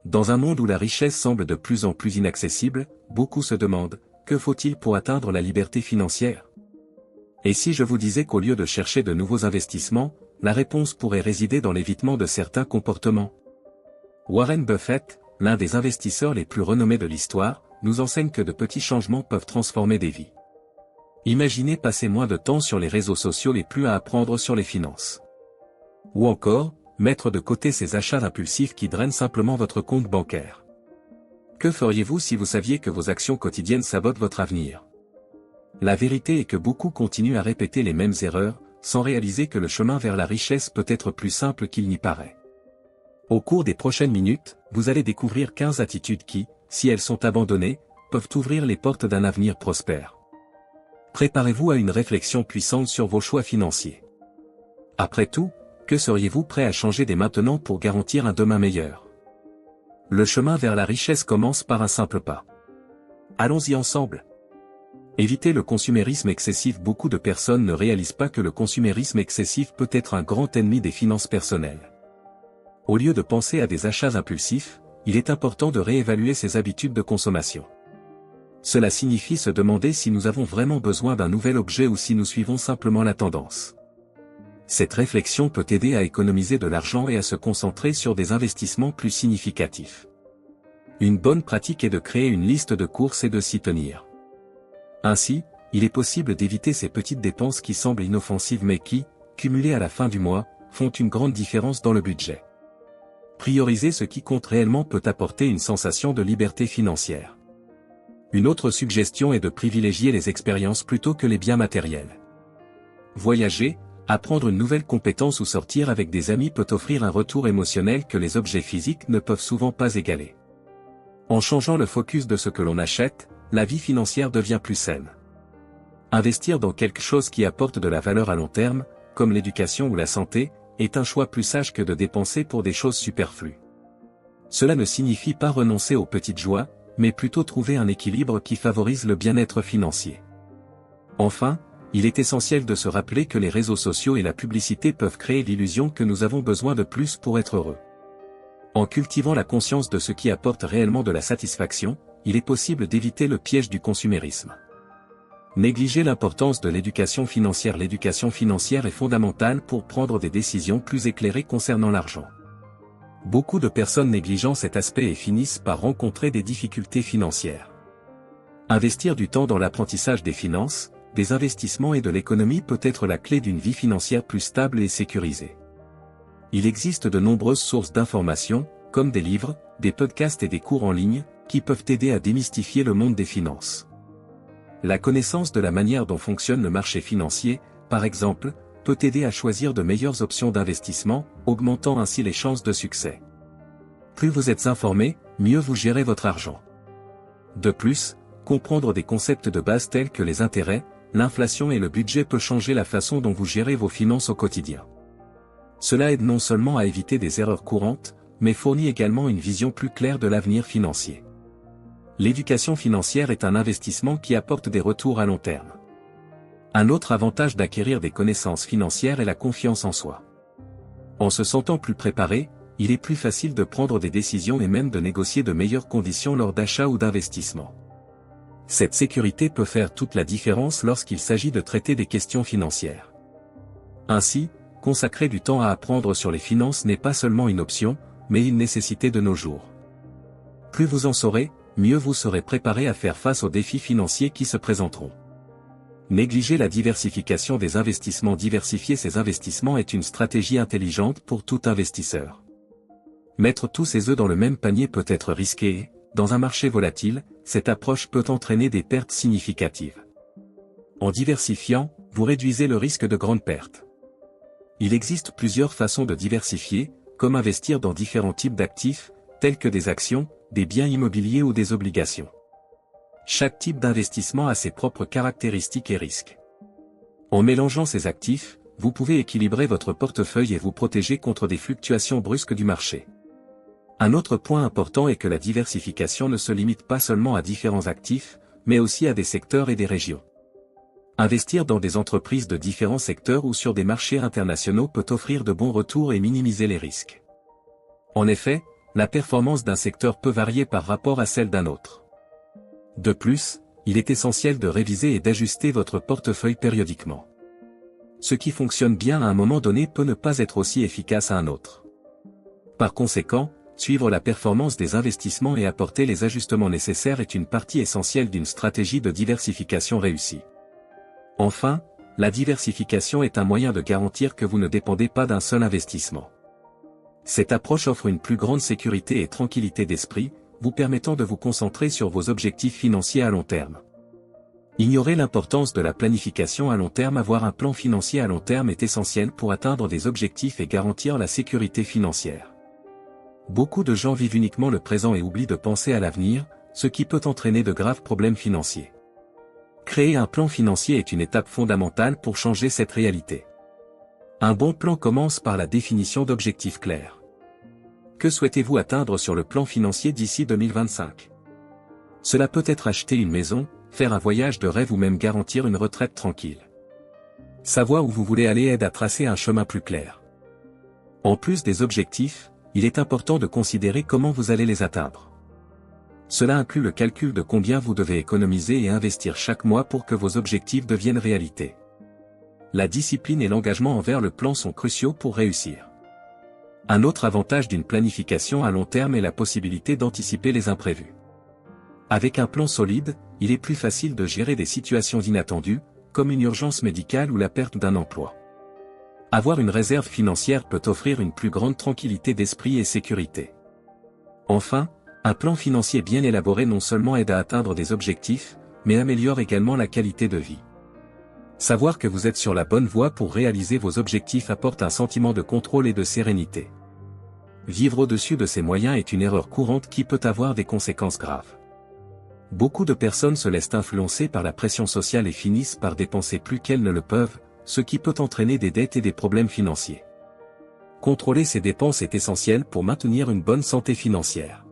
Dans un monde où la richesse semble de plus en plus inaccessible, beaucoup se demandent, que faut-il pour atteindre la liberté financière? Et si je vous disais qu'au lieu de chercher de nouveaux investissements, la réponse pourrait résider dans l'évitement de certains comportements? Warren Buffett, l'un des investisseurs les plus renommés de l'histoire, nous enseigne que de petits changements peuvent transformer des vies. Imaginez passer moins de temps sur les réseaux sociaux et plus à apprendre sur les finances. Ou encore, mettre de côté ces achats impulsifs qui drainent simplement votre compte bancaire. Que feriez-vous si vous saviez que vos actions quotidiennes sabotent votre avenir? La vérité est que beaucoup continuent à répéter les mêmes erreurs, sans réaliser que le chemin vers la richesse peut être plus simple qu'il n'y paraît. Au cours des prochaines minutes, vous allez découvrir 15 attitudes qui, si elles sont abandonnées, peuvent ouvrir les portes d'un avenir prospère. Préparez-vous à une réflexion puissante sur vos choix financiers. Après tout, que seriez-vous prêt à changer dès maintenant pour garantir un demain meilleur? Le chemin vers la richesse commence par un simple pas. Allons-y ensemble. Évitez le consumérisme excessif. Beaucoup de personnes ne réalisent pas que le consumérisme excessif peut être un grand ennemi des finances personnelles. Au lieu de penser à des achats impulsifs, il est important de réévaluer ses habitudes de consommation. Cela signifie se demander si nous avons vraiment besoin d'un nouvel objet ou si nous suivons simplement la tendance. Cette réflexion peut aider à économiser de l'argent et à se concentrer sur des investissements plus significatifs. Une bonne pratique est de créer une liste de courses et de s'y tenir. Ainsi, il est possible d'éviter ces petites dépenses qui semblent inoffensives mais qui, cumulées à la fin du mois, font une grande différence dans le budget. Prioriser ce qui compte réellement peut apporter une sensation de liberté financière. Une autre suggestion est de privilégier les expériences plutôt que les biens matériels. Voyager, apprendre une nouvelle compétence ou sortir avec des amis peut offrir un retour émotionnel que les objets physiques ne peuvent souvent pas égaler. En changeant le focus de ce que l'on achète, la vie financière devient plus saine. Investir dans quelque chose qui apporte de la valeur à long terme, comme l'éducation ou la santé, est un choix plus sage que de dépenser pour des choses superflues. Cela ne signifie pas renoncer aux petites joies, mais plutôt trouver un équilibre qui favorise le bien-être financier. Enfin, il est essentiel de se rappeler que les réseaux sociaux et la publicité peuvent créer l'illusion que nous avons besoin de plus pour être heureux. En cultivant la conscience de ce qui apporte réellement de la satisfaction, il est possible d'éviter le piège du consumérisme. Négligez l'importance de l'éducation financière. L'éducation financière est fondamentale pour prendre des décisions plus éclairées concernant l'argent. Beaucoup de personnes négligent cet aspect et finissent par rencontrer des difficultés financières. Investir du temps dans l'apprentissage des finances, des investissements et de l'économie peut être la clé d'une vie financière plus stable et sécurisée. Il existe de nombreuses sources d'informations, comme des livres, des podcasts et des cours en ligne, qui peuvent aider à démystifier le monde des finances. La connaissance de la manière dont fonctionne le marché financier, par exemple, peut aider à choisir de meilleures options d'investissement, augmentant ainsi les chances de succès. Plus vous êtes informé, mieux vous gérez votre argent. De plus, comprendre des concepts de base tels que les intérêts, l'inflation et le budget peut changer la façon dont vous gérez vos finances au quotidien. Cela aide non seulement à éviter des erreurs courantes, mais fournit également une vision plus claire de l'avenir financier. L'éducation financière est un investissement qui apporte des retours à long terme. Un autre avantage d'acquérir des connaissances financières est la confiance en soi. En se sentant plus préparé, il est plus facile de prendre des décisions et même de négocier de meilleures conditions lors d'achats ou d'investissements. Cette sécurité peut faire toute la différence lorsqu'il s'agit de traiter des questions financières. Ainsi, consacrer du temps à apprendre sur les finances n'est pas seulement une option, mais une nécessité de nos jours. Plus vous en saurez, mieux vous serez préparé à faire face aux défis financiers qui se présenteront. Négliger la diversification des investissements. Diversifier ses investissements est une stratégie intelligente pour tout investisseur. Mettre tous ses œufs dans le même panier peut être risqué et, dans un marché volatile, cette approche peut entraîner des pertes significatives. En diversifiant, vous réduisez le risque de grandes pertes. Il existe plusieurs façons de diversifier, comme investir dans différents types d'actifs, tels que des actions, des biens immobiliers ou des obligations. Chaque type d'investissement a ses propres caractéristiques et risques. En mélangeant ces actifs, vous pouvez équilibrer votre portefeuille et vous protéger contre des fluctuations brusques du marché. Un autre point important est que la diversification ne se limite pas seulement à différents actifs, mais aussi à des secteurs et des régions. Investir dans des entreprises de différents secteurs ou sur des marchés internationaux peut offrir de bons retours et minimiser les risques. En effet, la performance d'un secteur peut varier par rapport à celle d'un autre. De plus, il est essentiel de réviser et d'ajuster votre portefeuille périodiquement. Ce qui fonctionne bien à un moment donné peut ne pas être aussi efficace à un autre. Par conséquent, suivre la performance des investissements et apporter les ajustements nécessaires est une partie essentielle d'une stratégie de diversification réussie. Enfin, la diversification est un moyen de garantir que vous ne dépendez pas d'un seul investissement. Cette approche offre une plus grande sécurité et tranquillité d'esprit, vous permettant de vous concentrer sur vos objectifs financiers à long terme. Ignorer l'importance de la planification à long terme. Avoir un plan financier à long terme est essentiel pour atteindre des objectifs et garantir la sécurité financière. Beaucoup de gens vivent uniquement le présent et oublient de penser à l'avenir, ce qui peut entraîner de graves problèmes financiers. Créer un plan financier est une étape fondamentale pour changer cette réalité. Un bon plan commence par la définition d'objectifs clairs. Que souhaitez-vous atteindre sur le plan financier d'ici 2025? Cela peut être acheter une maison, faire un voyage de rêve ou même garantir une retraite tranquille. Savoir où vous voulez aller aide à tracer un chemin plus clair. En plus des objectifs, il est important de considérer comment vous allez les atteindre. Cela inclut le calcul de combien vous devez économiser et investir chaque mois pour que vos objectifs deviennent réalité. La discipline et l'engagement envers le plan sont cruciaux pour réussir. Un autre avantage d'une planification à long terme est la possibilité d'anticiper les imprévus. Avec un plan solide, il est plus facile de gérer des situations inattendues, comme une urgence médicale ou la perte d'un emploi. Avoir une réserve financière peut offrir une plus grande tranquillité d'esprit et sécurité. Enfin, un plan financier bien élaboré non seulement aide à atteindre des objectifs, mais améliore également la qualité de vie. Savoir que vous êtes sur la bonne voie pour réaliser vos objectifs apporte un sentiment de contrôle et de sérénité. Vivre au-dessus de ses moyens est une erreur courante qui peut avoir des conséquences graves. Beaucoup de personnes se laissent influencer par la pression sociale et finissent par dépenser plus qu'elles ne le peuvent, ce qui peut entraîner des dettes et des problèmes financiers. Contrôler ses dépenses est essentiel pour maintenir une bonne santé financière.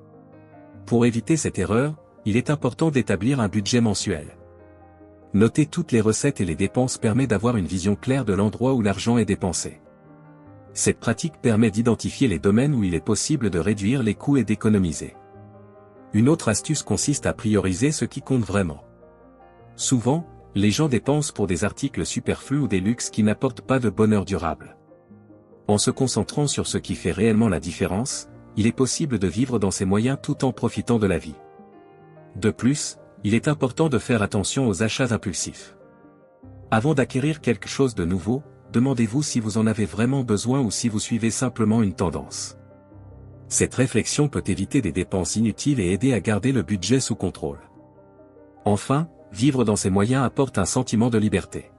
Pour éviter cette erreur, il est important d'établir un budget mensuel. Noter toutes les recettes et les dépenses permet d'avoir une vision claire de l'endroit où l'argent est dépensé. Cette pratique permet d'identifier les domaines où il est possible de réduire les coûts et d'économiser. Une autre astuce consiste à prioriser ce qui compte vraiment. Souvent, les gens dépensent pour des articles superflus ou des luxes qui n'apportent pas de bonheur durable. En se concentrant sur ce qui fait réellement la différence, il est possible de vivre dans ses moyens tout en profitant de la vie. De plus, il est important de faire attention aux achats impulsifs. Avant d'acquérir quelque chose de nouveau, demandez-vous si vous en avez vraiment besoin ou si vous suivez simplement une tendance. Cette réflexion peut éviter des dépenses inutiles et aider à garder le budget sous contrôle. Enfin, vivre dans ses moyens apporte un sentiment de liberté.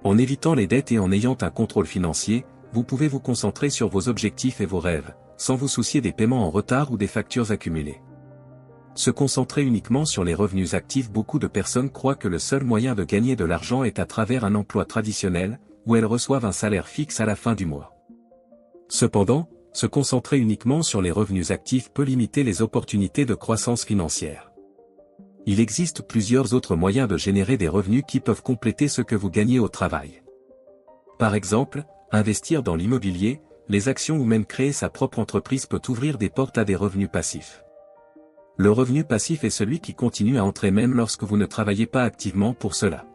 En évitant les dettes et en ayant un contrôle financier, vous pouvez vous concentrer sur vos objectifs et vos rêves, sans vous soucier des paiements en retard ou des factures accumulées. Se concentrer uniquement sur les revenus actifs. Beaucoup de personnes croient que le seul moyen de gagner de l'argent est à travers un emploi traditionnel, où elles reçoivent un salaire fixe à la fin du mois. Cependant, se concentrer uniquement sur les revenus actifs peut limiter les opportunités de croissance financière. Il existe plusieurs autres moyens de générer des revenus qui peuvent compléter ce que vous gagnez au travail. Par exemple, investir dans l'immobilier, les actions ou même créer sa propre entreprise peut ouvrir des portes à des revenus passifs. Le revenu passif est celui qui continue à entrer même lorsque vous ne travaillez pas activement pour cela.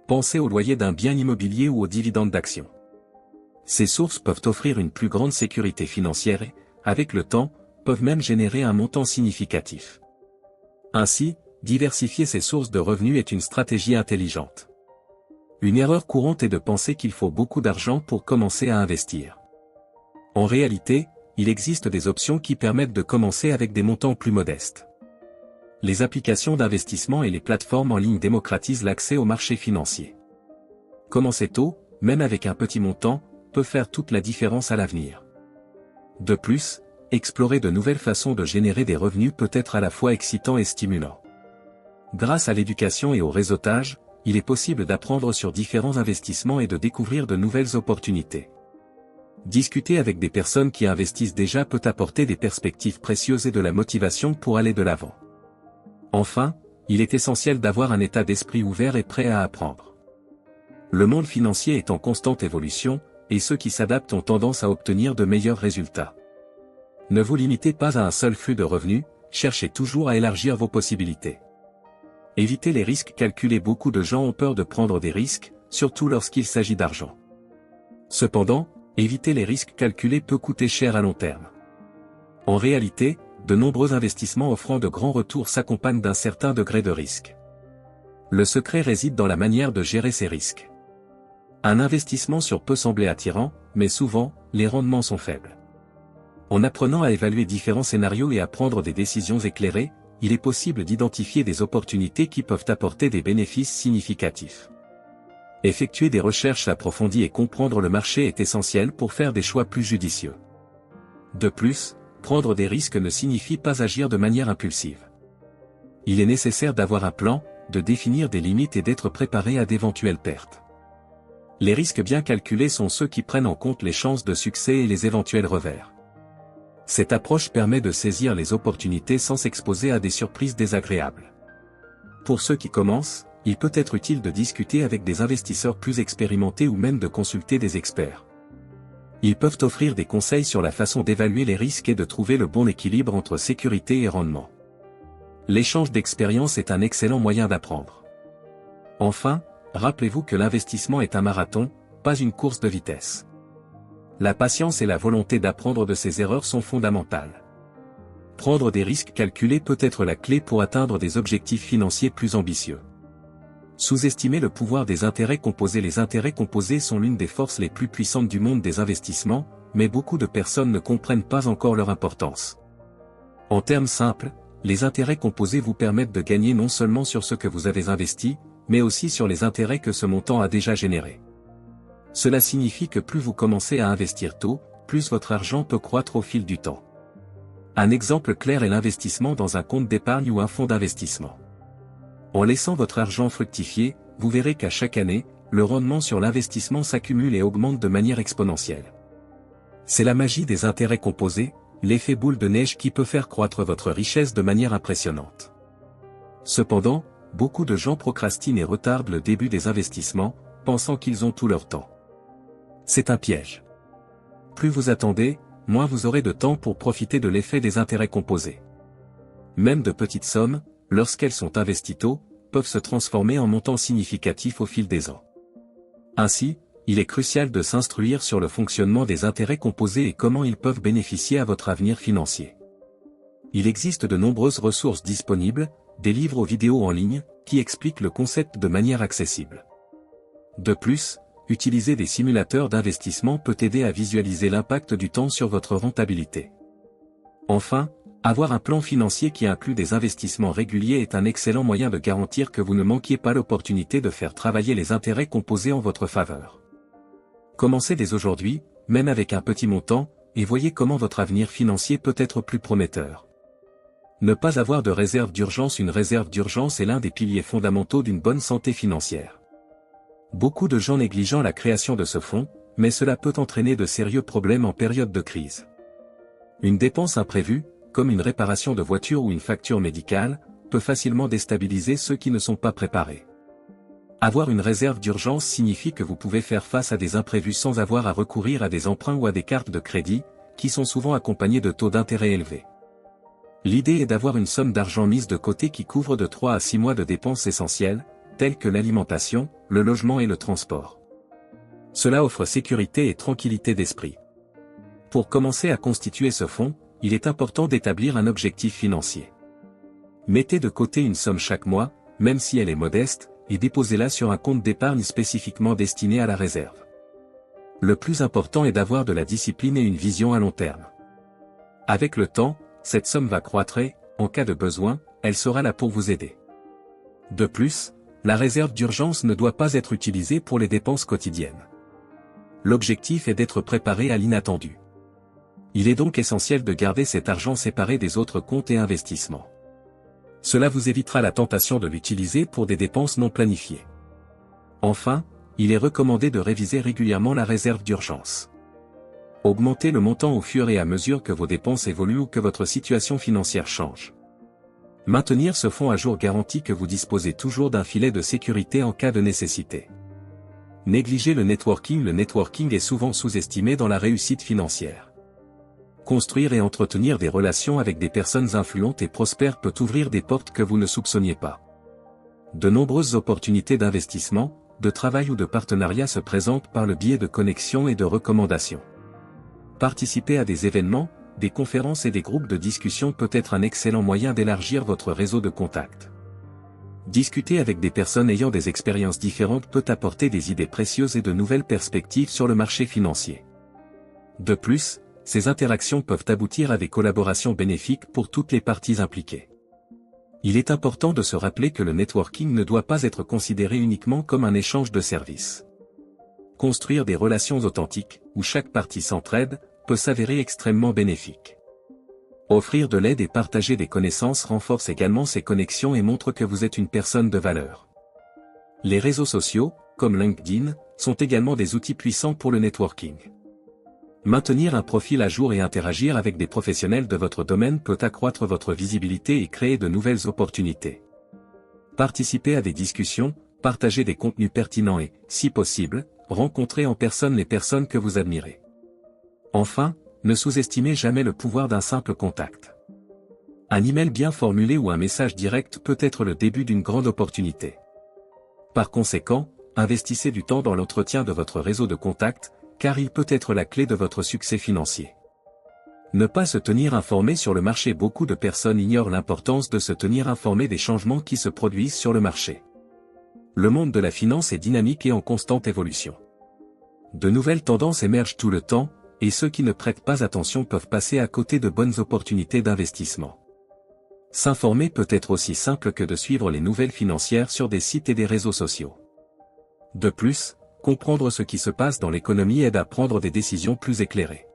Pensez au loyer d'un bien immobilier ou aux dividendes d'actions. Ces sources peuvent offrir une plus grande sécurité financière et, avec le temps, peuvent même générer un montant significatif. Ainsi, diversifier ses sources de revenus est une stratégie intelligente. Une erreur courante est de penser qu'il faut beaucoup d'argent pour commencer à investir. En réalité, il existe des options qui permettent de commencer avec des montants plus modestes. Les applications d'investissement et les plateformes en ligne démocratisent l'accès au marché financier. Commencer tôt, même avec un petit montant, peut faire toute la différence à l'avenir. De plus, explorer de nouvelles façons de générer des revenus peut être à la fois excitant et stimulant. Grâce à l'éducation et au réseautage, il est possible d'apprendre sur différents investissements et de découvrir de nouvelles opportunités. Discuter avec des personnes qui investissent déjà peut apporter des perspectives précieuses et de la motivation pour aller de l'avant. Enfin, il est essentiel d'avoir un état d'esprit ouvert et prêt à apprendre. Le monde financier est en constante évolution, et ceux qui s'adaptent ont tendance à obtenir de meilleurs résultats. Ne vous limitez pas à un seul flux de revenus, cherchez toujours à élargir vos possibilités. Évitez les risques calculés. Beaucoup de gens ont peur de prendre des risques, surtout lorsqu'il s'agit d'argent. Cependant, éviter les risques calculés peut coûter cher à long terme. En réalité, de nombreux investissements offrant de grands retours s'accompagnent d'un certain degré de risque. Le secret réside dans la manière de gérer ces risques. Un investissement sûr peut sembler attirant, mais souvent, les rendements sont faibles. En apprenant à évaluer différents scénarios et à prendre des décisions éclairées, il est possible d'identifier des opportunités qui peuvent apporter des bénéfices significatifs. Effectuer des recherches approfondies et comprendre le marché est essentiel pour faire des choix plus judicieux. De plus, prendre des risques ne signifie pas agir de manière impulsive. Il est nécessaire d'avoir un plan, de définir des limites et d'être préparé à d'éventuelles pertes. Les risques bien calculés sont ceux qui prennent en compte les chances de succès et les éventuels revers. Cette approche permet de saisir les opportunités sans s'exposer à des surprises désagréables. Pour ceux qui commencent, il peut être utile de discuter avec des investisseurs plus expérimentés ou même de consulter des experts. Ils peuvent offrir des conseils sur la façon d'évaluer les risques et de trouver le bon équilibre entre sécurité et rendement. L'échange d'expérience est un excellent moyen d'apprendre. Enfin, rappelez-vous que l'investissement est un marathon, pas une course de vitesse. La patience et la volonté d'apprendre de ses erreurs sont fondamentales. Prendre des risques calculés peut être la clé pour atteindre des objectifs financiers plus ambitieux. Sous-estimer le pouvoir des intérêts composés. Les intérêts composés sont l'une des forces les plus puissantes du monde des investissements, mais beaucoup de personnes ne comprennent pas encore leur importance. En termes simples, les intérêts composés vous permettent de gagner non seulement sur ce que vous avez investi, mais aussi sur les intérêts que ce montant a déjà générés. Cela signifie que plus vous commencez à investir tôt, plus votre argent peut croître au fil du temps. Un exemple clair est l'investissement dans un compte d'épargne ou un fonds d'investissement. En laissant votre argent fructifier, vous verrez qu'à chaque année, le rendement sur l'investissement s'accumule et augmente de manière exponentielle. C'est la magie des intérêts composés, l'effet boule de neige qui peut faire croître votre richesse de manière impressionnante. Cependant, beaucoup de gens procrastinent et retardent le début des investissements, pensant qu'ils ont tout leur temps. C'est un piège. Plus vous attendez, moins vous aurez de temps pour profiter de l'effet des intérêts composés. Même de petites sommes, lorsqu'elles sont investies tôt, peuvent se transformer en montants significatifs au fil des ans. Ainsi, il est crucial de s'instruire sur le fonctionnement des intérêts composés et comment ils peuvent bénéficier à votre avenir financier. Il existe de nombreuses ressources disponibles, des livres ou vidéos en ligne, qui expliquent le concept de manière accessible. De plus, utiliser des simulateurs d'investissement peut aider à visualiser l'impact du temps sur votre rentabilité. Enfin, avoir un plan financier qui inclut des investissements réguliers est un excellent moyen de garantir que vous ne manquiez pas l'opportunité de faire travailler les intérêts composés en votre faveur. Commencez dès aujourd'hui, même avec un petit montant, et voyez comment votre avenir financier peut être plus prometteur. Ne pas avoir de réserve d'urgence. Une réserve d'urgence est l'un des piliers fondamentaux d'une bonne santé financière. Beaucoup de gens négligent la création de ce fonds, mais cela peut entraîner de sérieux problèmes en période de crise. Une dépense imprévue, comme une réparation de voiture ou une facture médicale, peut facilement déstabiliser ceux qui ne sont pas préparés. Avoir une réserve d'urgence signifie que vous pouvez faire face à des imprévus sans avoir à recourir à des emprunts ou à des cartes de crédit, qui sont souvent accompagnés de taux d'intérêt élevés. L'idée est d'avoir une somme d'argent mise de côté qui couvre de 3 à 6 mois de dépenses essentielles, telles que l'alimentation, le logement et le transport. Cela offre sécurité et tranquillité d'esprit. Pour commencer à constituer ce fonds, il est important d'établir un objectif financier. Mettez de côté une somme chaque mois, même si elle est modeste, et déposez-la sur un compte d'épargne spécifiquement destiné à la réserve. Le plus important est d'avoir de la discipline et une vision à long terme. Avec le temps, cette somme va croître et, en cas de besoin, elle sera là pour vous aider. De plus, la réserve d'urgence ne doit pas être utilisée pour les dépenses quotidiennes. L'objectif est d'être préparé à l'inattendu. Il est donc essentiel de garder cet argent séparé des autres comptes et investissements. Cela vous évitera la tentation de l'utiliser pour des dépenses non planifiées. Enfin, il est recommandé de réviser régulièrement la réserve d'urgence. Augmentez le montant au fur et à mesure que vos dépenses évoluent ou que votre situation financière change. Maintenir ce fonds à jour garantit que vous disposez toujours d'un filet de sécurité en cas de nécessité. Négligez le networking. Le networking est souvent sous-estimé dans la réussite financière. Construire et entretenir des relations avec des personnes influentes et prospères peut ouvrir des portes que vous ne soupçonniez pas. De nombreuses opportunités d'investissement, de travail ou de partenariat se présentent par le biais de connexions et de recommandations. Participer à des événements, des conférences et des groupes de discussion peut être un excellent moyen d'élargir votre réseau de contacts. Discuter avec des personnes ayant des expériences différentes peut apporter des idées précieuses et de nouvelles perspectives sur le marché financier. De plus, ces interactions peuvent aboutir à des collaborations bénéfiques pour toutes les parties impliquées. Il est important de se rappeler que le networking ne doit pas être considéré uniquement comme un échange de services. Construire des relations authentiques, où chaque partie s'entraide, peut s'avérer extrêmement bénéfique. Offrir de l'aide et partager des connaissances renforce également ces connexions et montre que vous êtes une personne de valeur. Les réseaux sociaux, comme LinkedIn, sont également des outils puissants pour le networking. Maintenir un profil à jour et interagir avec des professionnels de votre domaine peut accroître votre visibilité et créer de nouvelles opportunités. Participer à des discussions, partager des contenus pertinents et, si possible, rencontrer en personne les personnes que vous admirez. Enfin, ne sous-estimez jamais le pouvoir d'un simple contact. Un email bien formulé ou un message direct peut être le début d'une grande opportunité. Par conséquent, investissez du temps dans l'entretien de votre réseau de contacts, car il peut être la clé de votre succès financier. Ne pas se tenir informé sur le marché. Beaucoup de personnes ignorent l'importance de se tenir informé des changements qui se produisent sur le marché. Le monde de la finance est dynamique et en constante évolution. De nouvelles tendances émergent tout le temps, et ceux qui ne prêtent pas attention peuvent passer à côté de bonnes opportunités d'investissement. S'informer peut être aussi simple que de suivre les nouvelles financières sur des sites et des réseaux sociaux. De plus, comprendre ce qui se passe dans l'économie aide à prendre des décisions plus éclairées.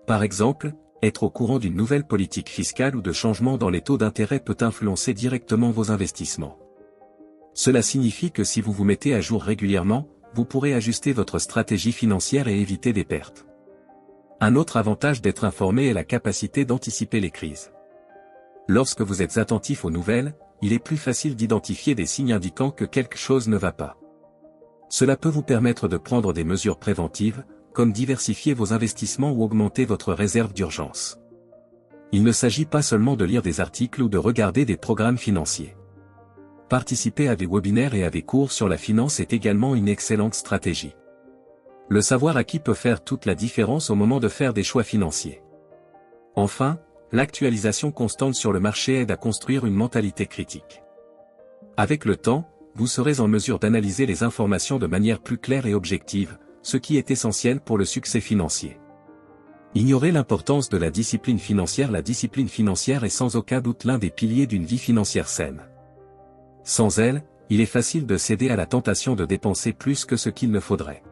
Par exemple, être au courant d'une nouvelle politique fiscale ou de changements dans les taux d'intérêt peut influencer directement vos investissements. Cela signifie que si vous vous mettez à jour régulièrement, vous pourrez ajuster votre stratégie financière et éviter des pertes. Un autre avantage d'être informé est la capacité d'anticiper les crises. Lorsque vous êtes attentif aux nouvelles, il est plus facile d'identifier des signes indiquant que quelque chose ne va pas. Cela peut vous permettre de prendre des mesures préventives, comme diversifier vos investissements ou augmenter votre réserve d'urgence. Il ne s'agit pas seulement de lire des articles ou de regarder des programmes financiers. Participer à des webinaires et à des cours sur la finance est également une excellente stratégie. Le savoir acquis peut faire toute la différence au moment de faire des choix financiers. Enfin, l'actualisation constante sur le marché aide à construire une mentalité critique. Avec le temps, vous serez en mesure d'analyser les informations de manière plus claire et objective, ce qui est essentiel pour le succès financier. Ignorez l'importance de la discipline financière. La discipline financière est sans aucun doute l'un des piliers d'une vie financière saine. Sans elle, il est facile de céder à la tentation de dépenser plus que ce qu'il ne faudrait.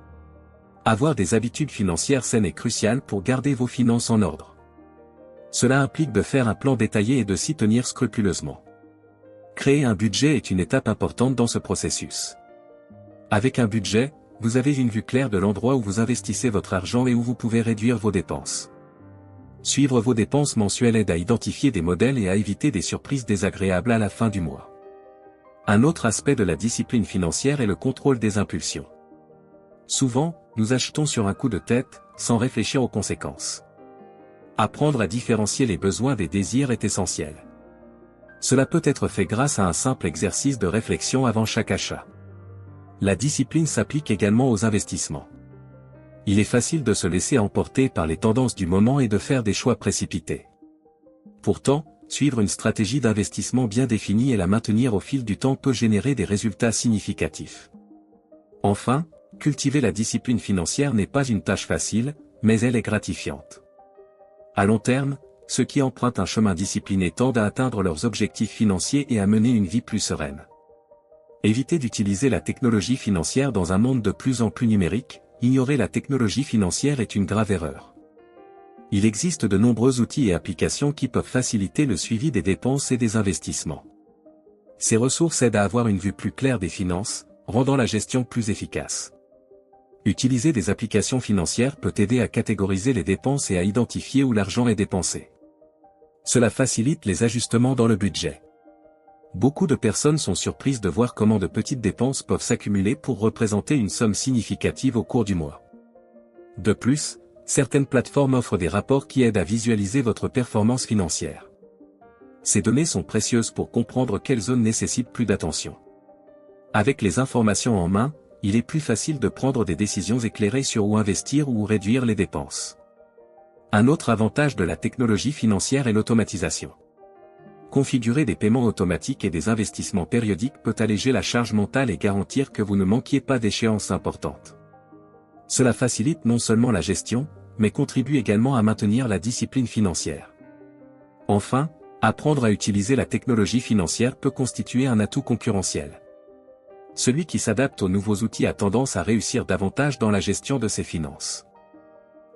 Avoir des habitudes financières saines est crucial pour garder vos finances en ordre. Cela implique de faire un plan détaillé et de s'y tenir scrupuleusement. Créer un budget est une étape importante dans ce processus. Avec un budget, vous avez une vue claire de l'endroit où vous investissez votre argent et où vous pouvez réduire vos dépenses. Suivre vos dépenses mensuelles aide à identifier des modèles et à éviter des surprises désagréables à la fin du mois. Un autre aspect de la discipline financière est le contrôle des impulsions. Souvent, nous achetons sur un coup de tête, sans réfléchir aux conséquences. Apprendre à différencier les besoins des désirs est essentiel. Cela peut être fait grâce à un simple exercice de réflexion avant chaque achat. La discipline s'applique également aux investissements. Il est facile de se laisser emporter par les tendances du moment et de faire des choix précipités. Pourtant, suivre une stratégie d'investissement bien définie et la maintenir au fil du temps peut générer des résultats significatifs. Enfin, cultiver la discipline financière n'est pas une tâche facile, mais elle est gratifiante. À long terme, ceux qui empruntent un chemin discipliné tendent à atteindre leurs objectifs financiers et à mener une vie plus sereine. Évitez d'utiliser la technologie financière dans un monde de plus en plus numérique. Ignorer la technologie financière est une grave erreur. Il existe de nombreux outils et applications qui peuvent faciliter le suivi des dépenses et des investissements. Ces ressources aident à avoir une vue plus claire des finances, rendant la gestion plus efficace. Utiliser des applications financières peut aider à catégoriser les dépenses et à identifier où l'argent est dépensé. Cela facilite les ajustements dans le budget. Beaucoup de personnes sont surprises de voir comment de petites dépenses peuvent s'accumuler pour représenter une somme significative au cours du mois. De plus, certaines plateformes offrent des rapports qui aident à visualiser votre performance financière. Ces données sont précieuses pour comprendre quelles zones nécessitent plus d'attention. Avec les informations en main, il est plus facile de prendre des décisions éclairées sur où investir ou où réduire les dépenses. Un autre avantage de la technologie financière est l'automatisation. Configurer des paiements automatiques et des investissements périodiques peut alléger la charge mentale et garantir que vous ne manquiez pas d'échéances importantes. Cela facilite non seulement la gestion, mais contribue également à maintenir la discipline financière. Enfin, apprendre à utiliser la technologie financière peut constituer un atout concurrentiel. Celui qui s'adapte aux nouveaux outils a tendance à réussir davantage dans la gestion de ses finances.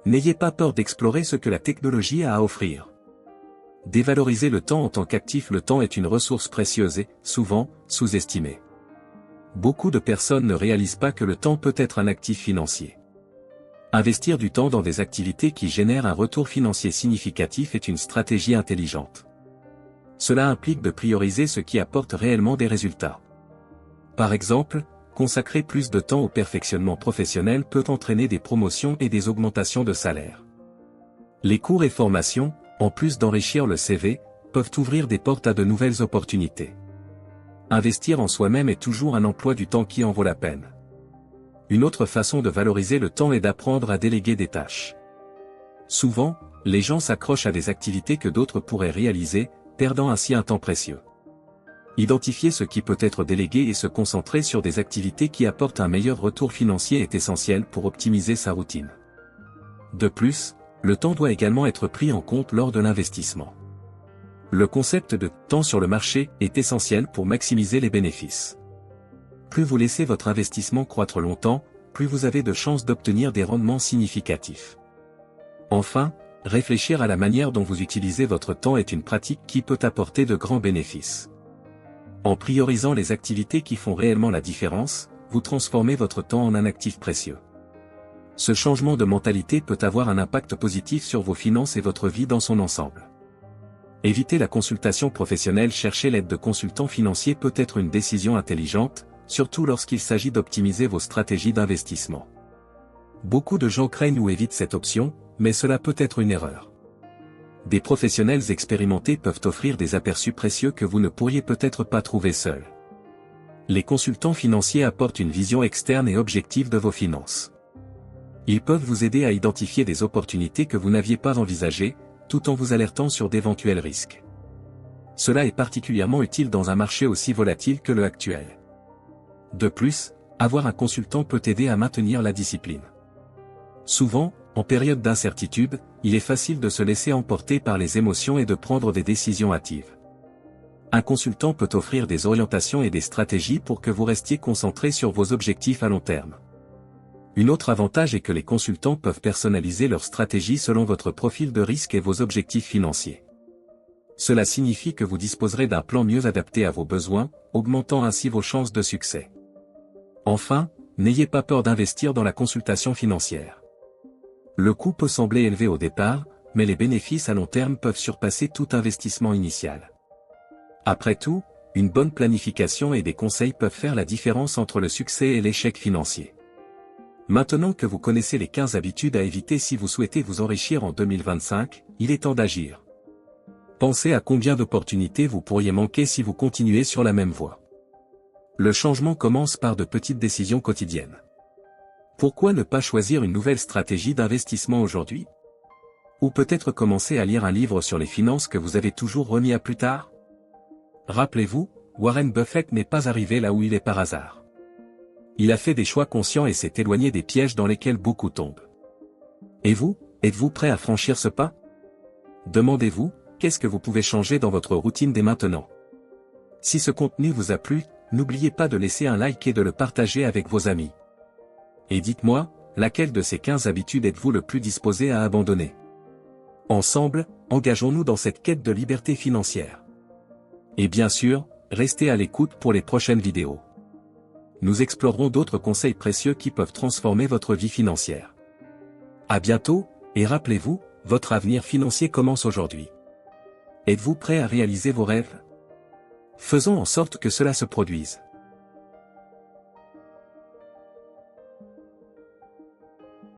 N'ayez pas peur d'explorer ce que la technologie a à offrir. Dévaloriser le temps en tant qu'actif. Le temps est une ressource précieuse et, souvent, sous-estimée. Beaucoup de personnes ne réalisent pas que le temps peut être un actif financier. Investir du temps dans des activités qui génèrent un retour financier significatif est une stratégie intelligente. Cela implique de prioriser ce qui apporte réellement des résultats. Par exemple, consacrer plus de temps au perfectionnement professionnel peut entraîner des promotions et des augmentations de salaire. Les cours et formations, en plus d'enrichir le CV, peuvent ouvrir des portes à de nouvelles opportunités. Investir en soi-même est toujours un emploi du temps qui en vaut la peine. Une autre façon de valoriser le temps est d'apprendre à déléguer des tâches. Souvent, les gens s'accrochent à des activités que d'autres pourraient réaliser, perdant ainsi un temps précieux. Identifier ce qui peut être délégué et se concentrer sur des activités qui apportent un meilleur retour financier est essentiel pour optimiser sa routine. De plus, le temps doit également être pris en compte lors de l'investissement. Le concept de « temps sur le marché » est essentiel pour maximiser les bénéfices. Plus vous laissez votre investissement croître longtemps, plus vous avez de chances d'obtenir des rendements significatifs. Enfin, réfléchir à la manière dont vous utilisez votre temps est une pratique qui peut apporter de grands bénéfices. En priorisant les activités qui font réellement la différence, vous transformez votre temps en un actif précieux. Ce changement de mentalité peut avoir un impact positif sur vos finances et votre vie dans son ensemble. Éviter la consultation professionnelle. Chercher l'aide de consultants financiers peut être une décision intelligente, surtout lorsqu'il s'agit d'optimiser vos stratégies d'investissement. Beaucoup de gens craignent ou évitent cette option, mais cela peut être une erreur. Des professionnels expérimentés peuvent offrir des aperçus précieux que vous ne pourriez peut-être pas trouver seul. Les consultants financiers apportent une vision externe et objective de vos finances. Ils peuvent vous aider à identifier des opportunités que vous n'aviez pas envisagées, tout en vous alertant sur d'éventuels risques. Cela est particulièrement utile dans un marché aussi volatile que le actuel. De plus, avoir un consultant peut aider à maintenir la discipline. Souvent, en période d'incertitude, il est facile de se laisser emporter par les émotions et de prendre des décisions hâtives. Un consultant peut offrir des orientations et des stratégies pour que vous restiez concentré sur vos objectifs à long terme. Un autre avantage est que les consultants peuvent personnaliser leur stratégie selon votre profil de risque et vos objectifs financiers. Cela signifie que vous disposerez d'un plan mieux adapté à vos besoins, augmentant ainsi vos chances de succès. Enfin, n'ayez pas peur d'investir dans la consultation financière. Le coût peut sembler élevé au départ, mais les bénéfices à long terme peuvent surpasser tout investissement initial. Après tout, une bonne planification et des conseils peuvent faire la différence entre le succès et l'échec financier. Maintenant que vous connaissez les 15 habitudes à éviter si vous souhaitez vous enrichir en 2025, il est temps d'agir. Pensez à combien d'opportunités vous pourriez manquer si vous continuez sur la même voie. Le changement commence par de petites décisions quotidiennes. Pourquoi ne pas choisir une nouvelle stratégie d'investissement aujourd'hui? Ou peut-être commencer à lire un livre sur les finances que vous avez toujours remis à plus tard? Rappelez-vous, Warren Buffett n'est pas arrivé là où il est par hasard. Il a fait des choix conscients et s'est éloigné des pièges dans lesquels beaucoup tombent. Et vous, êtes-vous prêt à franchir ce pas? Demandez-vous, qu'est-ce que vous pouvez changer dans votre routine dès maintenant? Si ce contenu vous a plu, n'oubliez pas de laisser un like et de le partager avec vos amis. Et dites-moi, laquelle de ces 15 habitudes êtes-vous le plus disposé à abandonner? Ensemble, engageons-nous dans cette quête de liberté financière. Et bien sûr, restez à l'écoute pour les prochaines vidéos. Nous explorerons d'autres conseils précieux qui peuvent transformer votre vie financière. À bientôt, et rappelez-vous, votre avenir financier commence aujourd'hui. Êtes-vous prêt à réaliser vos rêves? Faisons en sorte que cela se produise.